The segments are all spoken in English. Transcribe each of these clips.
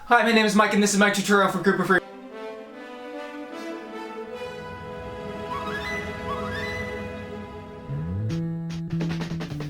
Hi, my name is Mike and this is my tutorial for Koopa Free.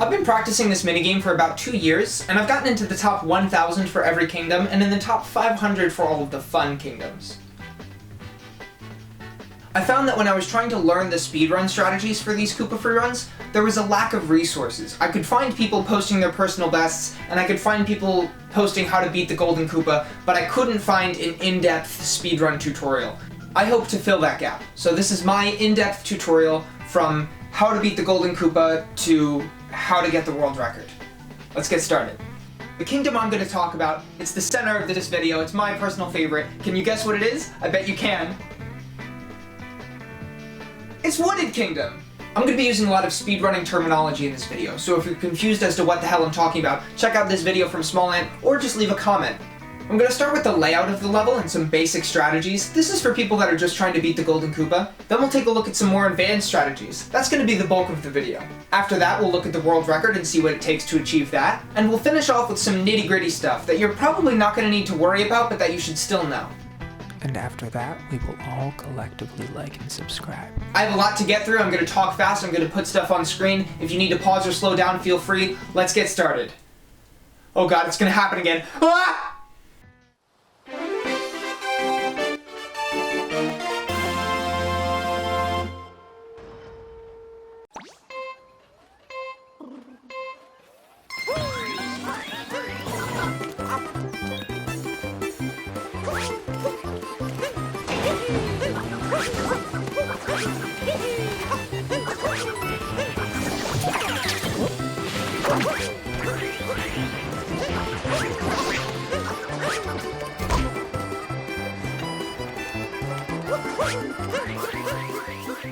I've been practicing this minigame for about 2 years, and I've gotten into the top 1,000 for every kingdom, and in the top 500 for all of the fun kingdoms. I found that when I was trying to learn the speedrun strategies for these Koopa free runs, there was a lack of resources. I could find people posting their personal bests, and I could find people posting how to beat the Golden Koopa, but I couldn't find an in-depth speedrun tutorial. I hope to fill that gap. So this is my in-depth tutorial from how to beat the Golden Koopa to how to get the world record. Let's get started. The kingdom I'm going to talk about, it's the center of this video, it's my personal favorite. Can you guess what it is? I bet you can. It's Wooded Kingdom! I'm going to be using a lot of speedrunning terminology in this video, so if you're confused as to what the hell I'm talking about, check out this video from Smalland, or just leave a comment. I'm going to start with the layout of the level and some basic strategies. This is for people that are just trying to beat the Golden Koopa. Then we'll take a look at some more advanced strategies. That's going to be the bulk of the video. After that, we'll look at the world record and see what it takes to achieve that. And we'll finish off with some nitty-gritty stuff that you're probably not going to need to worry about, but that you should still know. And after that, we will all collectively like and subscribe. I have a lot to get through. I'm going to talk fast. I'm going to put stuff on screen. If you need to pause or slow down, feel free. Let's get started. Oh god, it's going to happen again. Ah!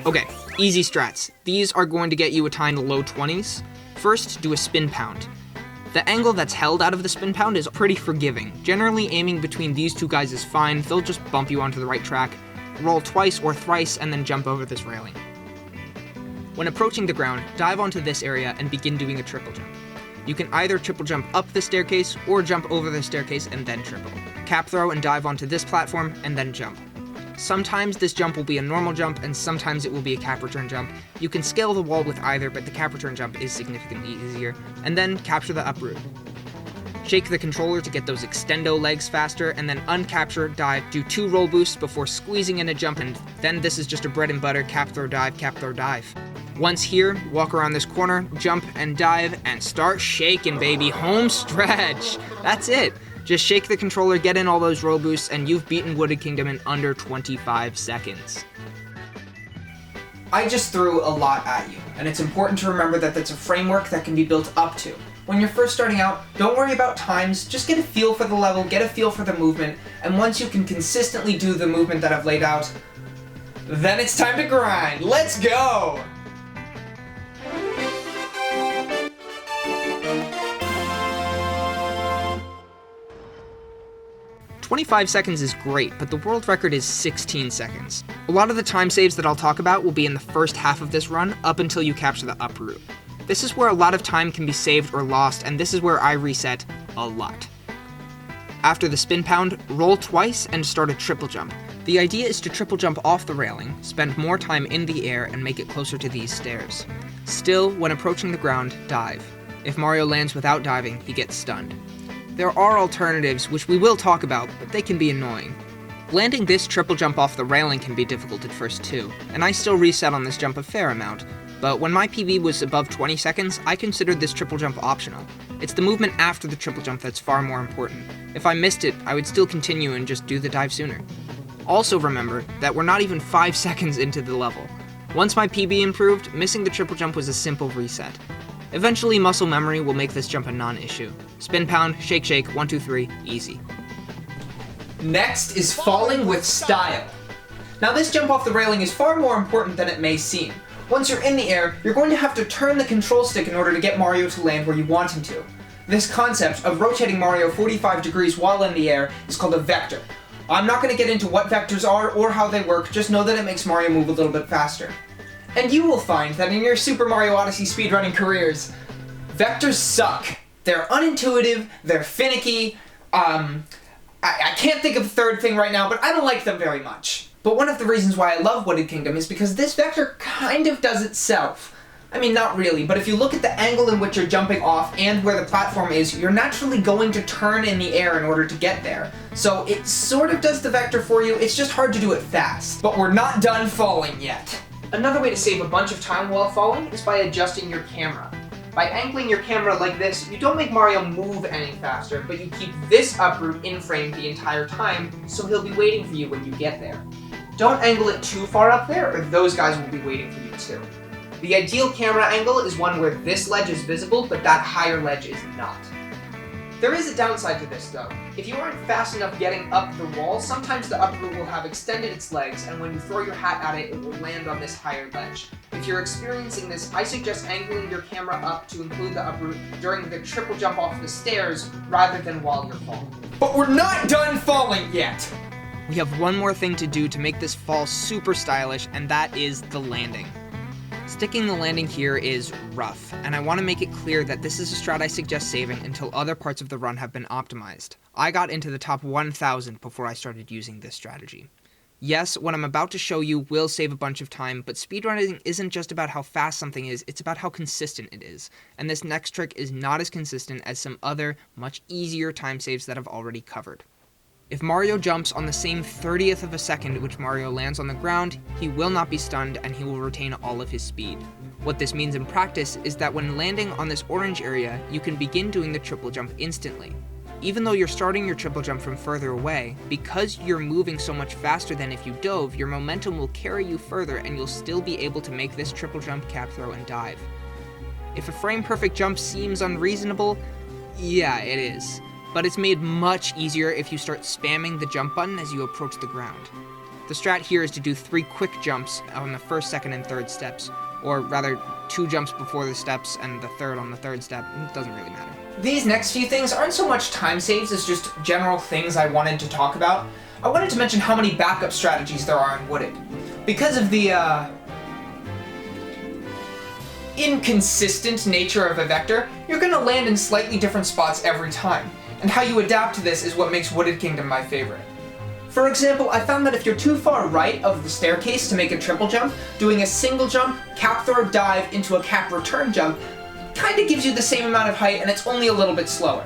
Okay, easy strats. These are going to get you a tie in the low 20s. First, do a spin pound. The angle that's held out of the spin pound is pretty forgiving. Generally, aiming between these two guys is fine. They'll just bump you onto the right track. Roll twice or thrice and then jump over this railing. When approaching the ground, dive onto this area and begin doing a triple jump. You can either triple jump up the staircase or jump over the staircase and then triple. Cap throw and dive onto this platform and then jump. Sometimes this jump will be a normal jump and sometimes it will be a cap return jump. You can scale the wall with either, but the cap return jump is significantly easier. And then capture the up root. Shake the controller to get those extendo legs faster, and then uncapture, dive, do 2 roll boosts before squeezing in a jump, and then this is just a bread and butter cap throw dive, cap throw dive. Once here, walk around this corner, jump and dive, and start shaking, baby. Home stretch! That's it! Just shake the controller, get in all those roll boosts, and you've beaten Wooded Kingdom in under 25 seconds. I just threw a lot at you, and it's important to remember that that's a framework that can be built up to. When you're first starting out, don't worry about times, just get a feel for the level, get a feel for the movement, and once you can consistently do the movement that I've laid out, then it's time to grind. Let's go! 25 seconds is great, but the world record is 16 seconds. A lot of the time saves that I'll talk about will be in the first half of this run, up until you capture the up root. This is where a lot of time can be saved or lost, and this is where I reset a lot. After the spin pound, roll twice and start a triple jump. The idea is to triple jump off the railing, spend more time in the air, and make it closer to these stairs. Still, when approaching the ground, dive. If Mario lands without diving, he gets stunned. There are alternatives, which we will talk about, but they can be annoying. Landing this triple jump off the railing can be difficult at first too, and I still reset on this jump a fair amount, but when my PB was above 20 seconds, I considered this triple jump optional. It's the movement after the triple jump that's far more important. If I missed it, I would still continue and just do the dive sooner. Also remember that we're not even 5 seconds into the level. Once my PB improved, missing the triple jump was a simple reset. Eventually, muscle memory will make this jump a non-issue. Spin pound, shake shake, 1, 2, 3, easy. Next is falling with style. Now this jump off the railing is far more important than it may seem. Once you're in the air, you're going to have to turn the control stick in order to get Mario to land where you want him to. This concept of rotating Mario 45 degrees while in the air is called a vector. I'm not going to get into what vectors are or how they work, just know that it makes Mario move a little bit faster. And you will find that in your Super Mario Odyssey speedrunning careers, vectors suck. They're unintuitive, they're finicky, I can't think of a third thing right now, but I don't like them very much. But one of the reasons why I love Wooded Kingdom is because this vector kind of does itself. I mean, not really, but if you look at the angle in which you're jumping off and where the platform is, you're naturally going to turn in the air in order to get there. So it sort of does the vector for you, it's just hard to do it fast. But we're not done falling yet. Another way to save a bunch of time while falling is by adjusting your camera. By angling your camera like this, you don't make Mario move any faster, but you keep this uproot in frame the entire time, so he'll be waiting for you when you get there. Don't angle it too far up there, or those guys will be waiting for you too. The ideal camera angle is one where this ledge is visible, but that higher ledge is not. There is a downside to this though. If you aren't fast enough getting up the wall, sometimes the uproot will have extended its legs, and when you throw your hat at it, it will land on this higher ledge. If you're experiencing this, I suggest angling your camera up to include the uproot during the triple jump off the stairs, rather than while you're falling. But we're not done falling yet! We have one more thing to do to make this fall super stylish, and that is the landing. Sticking the landing here is rough, and I want to make it clear that this is a strat I suggest saving until other parts of the run have been optimized. I got into the top 1,000 before I started using this strategy. Yes, what I'm about to show you will save a bunch of time, but speedrunning isn't just about how fast something is, it's about how consistent it is. And this next trick is not as consistent as some other, much easier time saves that I've already covered. If Mario jumps on the same 30th of a second which Mario lands on the ground, he will not be stunned and he will retain all of his speed. What this means in practice is that when landing on this orange area, you can begin doing the triple jump instantly. Even though you're starting your triple jump from further away, because you're moving so much faster than if you dove, your momentum will carry you further and you'll still be able to make this triple jump, cap throw, and dive. If a frame-perfect jump seems unreasonable, yeah, it is. But it's made much easier if you start spamming the jump button as you approach the ground. The strat here is to do 3 quick jumps on the first, second, and third steps, or rather 2 jumps before the steps and the third on the third step. It doesn't really matter. These next few things aren't so much time saves as just general things I wanted to talk about. I wanted to mention how many backup strategies there are in Wooded. Because of the, inconsistent nature of a vector, you're gonna land in slightly different spots every time. And how you adapt to this is what makes Wooded Kingdom my favorite. For example, I found that if you're too far right of the staircase to make a triple jump, doing a single jump, cap throw, dive into a cap return jump kinda gives you the same amount of height and it's only a little bit slower.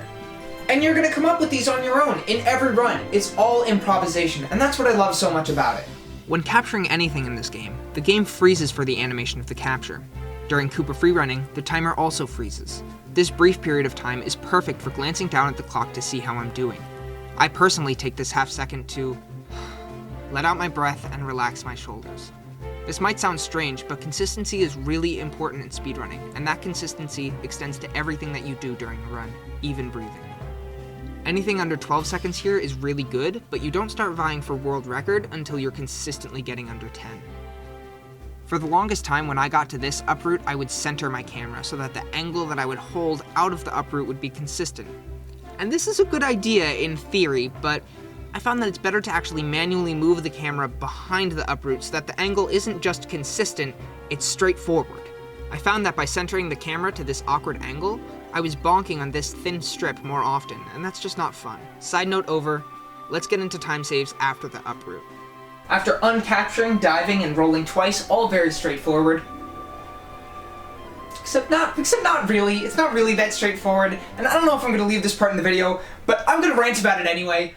And you're gonna come up with these on your own, in every run. It's all improvisation, and that's what I love so much about it. When capturing anything in this game, the game freezes for the animation of the capture. During Koopa Freerunning, the timer also freezes. This brief period of time is perfect for glancing down at the clock to see how I'm doing. I personally take this half second to let out my breath and relax my shoulders. This might sound strange, but consistency is really important in speedrunning, and that consistency extends to everything that you do during a run, even breathing. Anything under 12 seconds here is really good, but you don't start vying for world record until you're consistently getting under 10. For the longest time when I got to this uproot, I would center my camera so that the angle that I would hold out of the uproot would be consistent. And this is a good idea in theory, but I found that it's better to actually manually move the camera behind the uproot so that the angle isn't just consistent, it's straightforward. I found that by centering the camera to this awkward angle, I was bonking on this thin strip more often, and that's just not fun. Side note over, let's get into time saves after the uproot. After uncapturing, diving, and rolling twice, all very straightforward. Except not really. It's not really that straightforward, and I don't know if I'm gonna leave this part in the video, but I'm gonna rant about it anyway.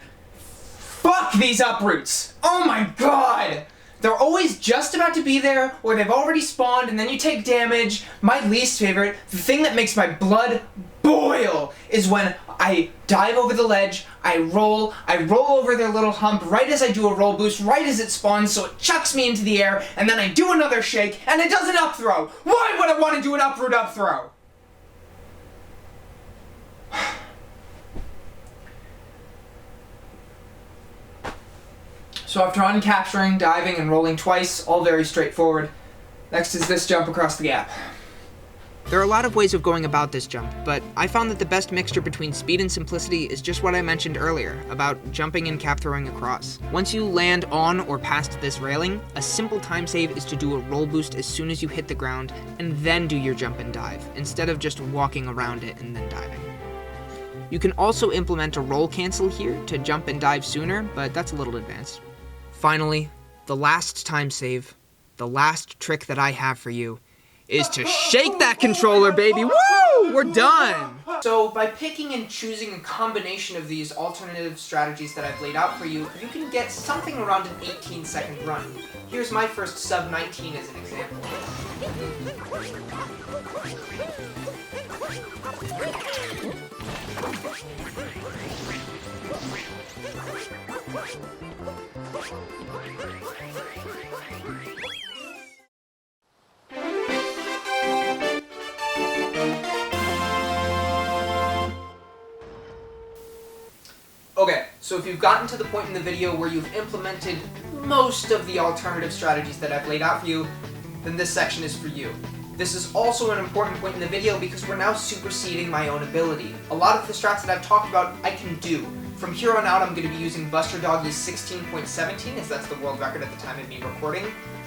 Fuck these uproots! Oh my god! They're always just about to be there, or they've already spawned, and then you take damage. My least favorite, the thing that makes my blood boil, is when I dive over the ledge, I roll over their little hump right as I do a roll boost, right as it spawns, so it chucks me into the air, and then I do another shake, and it does an up throw! Why would I want to do an uproot up throw? So after uncapturing, diving, and rolling twice, all very straightforward, next is this jump across the gap. There are a lot of ways of going about this jump, but I found that the best mixture between speed and simplicity is just what I mentioned earlier, about jumping and cap throwing across. Once you land on or past this railing, a simple time save is to do a roll boost as soon as you hit the ground, and then do your jump and dive, instead of just walking around it and then diving. You can also implement a roll cancel here to jump and dive sooner, but that's a little advanced. Finally, the last time save, the last trick that I have for you, is to shake that controller, baby! Woo! We're done! So by picking and choosing a combination of these alternative strategies that I've laid out for you, you can get something around an 18-second run. Here's my first sub 19 as an example. Okay, so if you've gotten to the point in the video where you've implemented most of the alternative strategies that I've laid out for you, then this section is for you. This is also an important point in the video because we're now superseding my own ability. A lot of the strats that I've talked about, I can do. From here on out, I'm going to be using Buster Doggy's 16.17, as that's the world record at the time of me recording.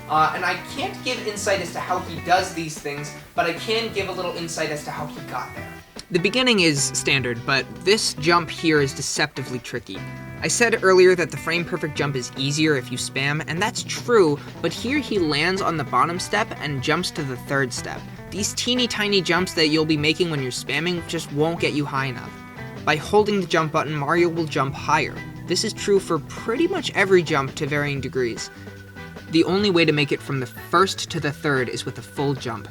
And I can't give insight as to how he does these things, but I can give a little insight as to how he got there. The beginning is standard, but this jump here is deceptively tricky. I said earlier that the frame perfect jump is easier if you spam, and that's true, but here he lands on the bottom step and jumps to the third step. These teeny tiny jumps that you'll be making when you're spamming just won't get you high enough. By holding the jump button, Mario will jump higher. This is true for pretty much every jump to varying degrees. The only way to make it from the first to the third is with a full jump.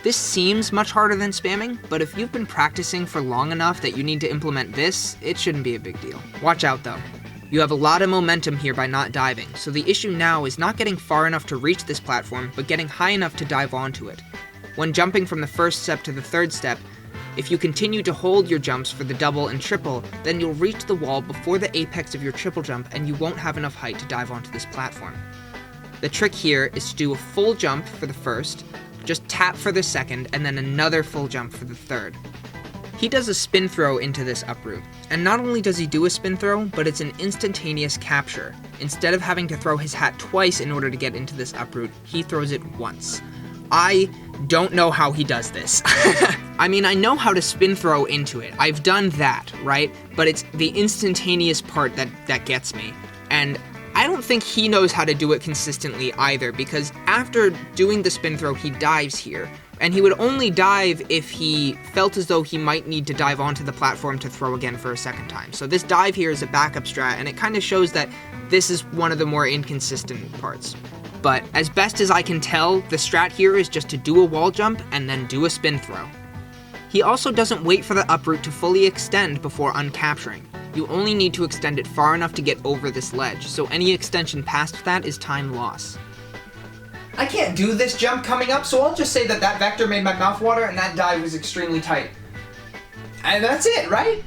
This seems much harder than spamming, but if you've been practicing for long enough that you need to implement this, it shouldn't be a big deal. Watch out though. You have a lot of momentum here by not diving, so the issue now is not getting far enough to reach this platform, but getting high enough to dive onto it. When jumping from the first step to the third step, if you continue to hold your jumps for the double and triple, then you'll reach the wall before the apex of your triple jump and you won't have enough height to dive onto this platform. The trick here is to do a full jump for the first, just tap for the second, and then another full jump for the third. He does a spin throw into this uproot, and not only does he do a spin throw, but it's an instantaneous capture. Instead of having to throw his hat twice in order to get into this uproot, he throws it once. I don't know how he does this. I mean, I know how to spin throw into it. I've done that, right? But it's the instantaneous part that gets me. And I don't think he knows how to do it consistently either, because after doing the spin throw, he dives here. And he would only dive if he felt as though he might need to dive onto the platform to throw again for a second time. So this dive here is a backup strat, and it kind of shows that this is one of the more inconsistent parts. But as best as I can tell, the strat here is just to do a wall jump and then do a spin throw. He also doesn't wait for the uproot to fully extend before uncapturing. You only need to extend it far enough to get over this ledge, so any extension past that is time loss. I can't do this jump coming up, so I'll just say that vector made my mouth water and that dive was extremely tight. And that's it, right?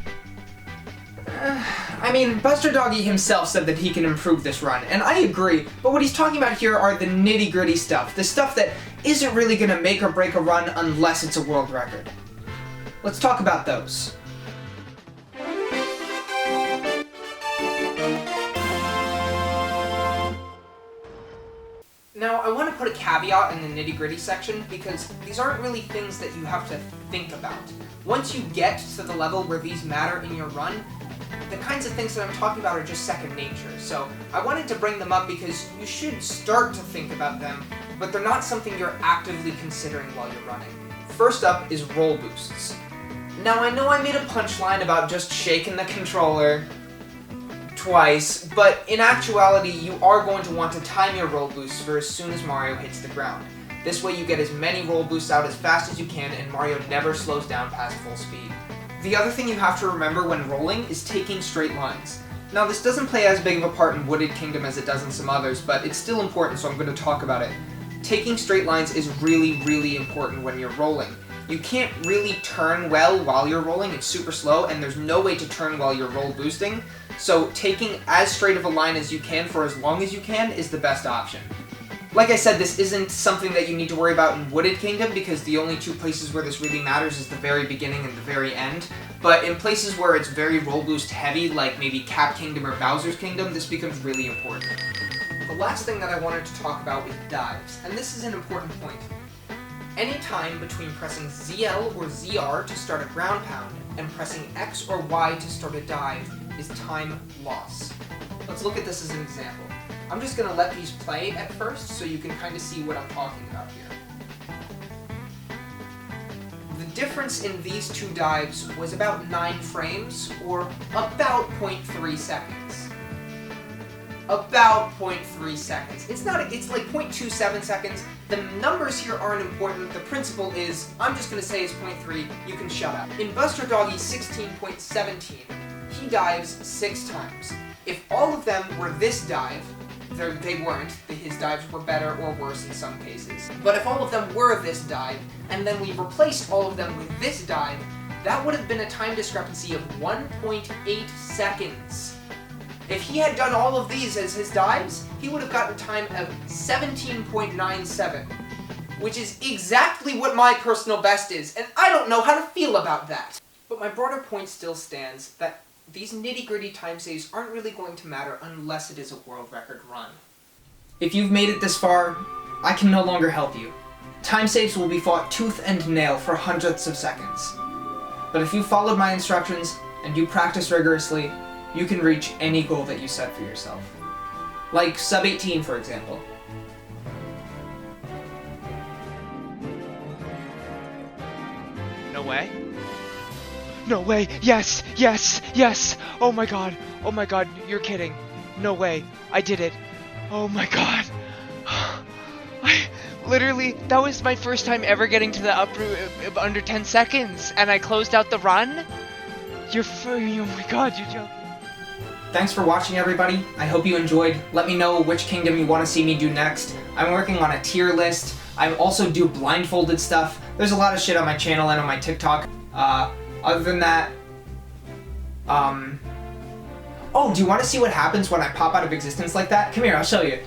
I mean, Buster Doggy himself said that he can improve this run, and I agree, but what he's talking about here are the nitty-gritty stuff, the stuff that isn't really gonna make or break a run unless it's a world record. Let's talk about those. Now, I want to put a caveat in the nitty-gritty section because these aren't really things that you have to think about. Once you get to the level where these matter in your run, the kinds of things that I'm talking about are just second nature. So I wanted to bring them up because you should start to think about them, but they're not something you're actively considering while you're running. First up is roll boosts. Now, I know I made a punchline about just shaking the controller twice, but in actuality, you are going to want to time your roll boosts for as soon as Mario hits the ground. This way you get as many roll boosts out as fast as you can, and Mario never slows down past full speed. The other thing you have to remember when rolling is taking straight lines. Now, this doesn't play as big of a part in Wooded Kingdom as it does in some others, but it's still important, so I'm going to talk about it. Taking straight lines is really, really important when you're rolling. You can't really turn well while you're rolling, it's super slow, and there's no way to turn while you're roll boosting, so taking as straight of a line as you can for as long as you can is the best option. Like I said, this isn't something that you need to worry about in Wooded Kingdom because the only two places where this really matters is the very beginning and the very end, but in places where it's very roll boost heavy, like maybe Cap Kingdom or Bowser's Kingdom, this becomes really important. The last thing that I wanted to talk about was dives, and this is an important point. Any time between pressing ZL or ZR to start a ground pound and pressing X or Y to start a dive is time loss. Let's look at this as an example. I'm just going to let these play at first so you can kind of see what I'm talking about here. The difference in these two dives was about 9 frames, or about 0.3 seconds. About 0.3 seconds. It's like 0.27 seconds. The numbers here aren't important. The principle is, I'm just going to say it's 0.3, you can shut up. In Buster Doggy's 16.17, he dives 6 times. If all of them were this dive, they weren't. His dives were better or worse in some cases. But if all of them were this dive, and then we replaced all of them with this dive, that would have been a time discrepancy of 1.8 seconds. If he had done all of these as his dives, he would have gotten a time of 17.97, which is exactly what my personal best is, and I don't know how to feel about that. But my broader point still stands that these nitty-gritty time saves aren't really going to matter unless it is a world record run. If you've made it this far, I can no longer help you. Time saves will be fought tooth and nail for hundredths of seconds. But if you followed my instructions and you practice rigorously, you can reach any goal that you set for yourself. Like sub 18, for example. No way. No way. Yes, yes, yes. Oh my god. Oh my god. You're kidding. No way. I did it. Oh my god. Literally, that was my first time ever getting to the up route under 10 seconds, and I closed out the run? Oh my god, you're joking. Thanks for watching, everybody. I hope you enjoyed. Let me know which kingdom you want to see me do next. I'm working on a tier list. I also do blindfolded stuff. There's a lot of shit on my channel and on my TikTok. Other than that, oh, do you want to see what happens when I pop out of existence like that? Come here, I'll show you.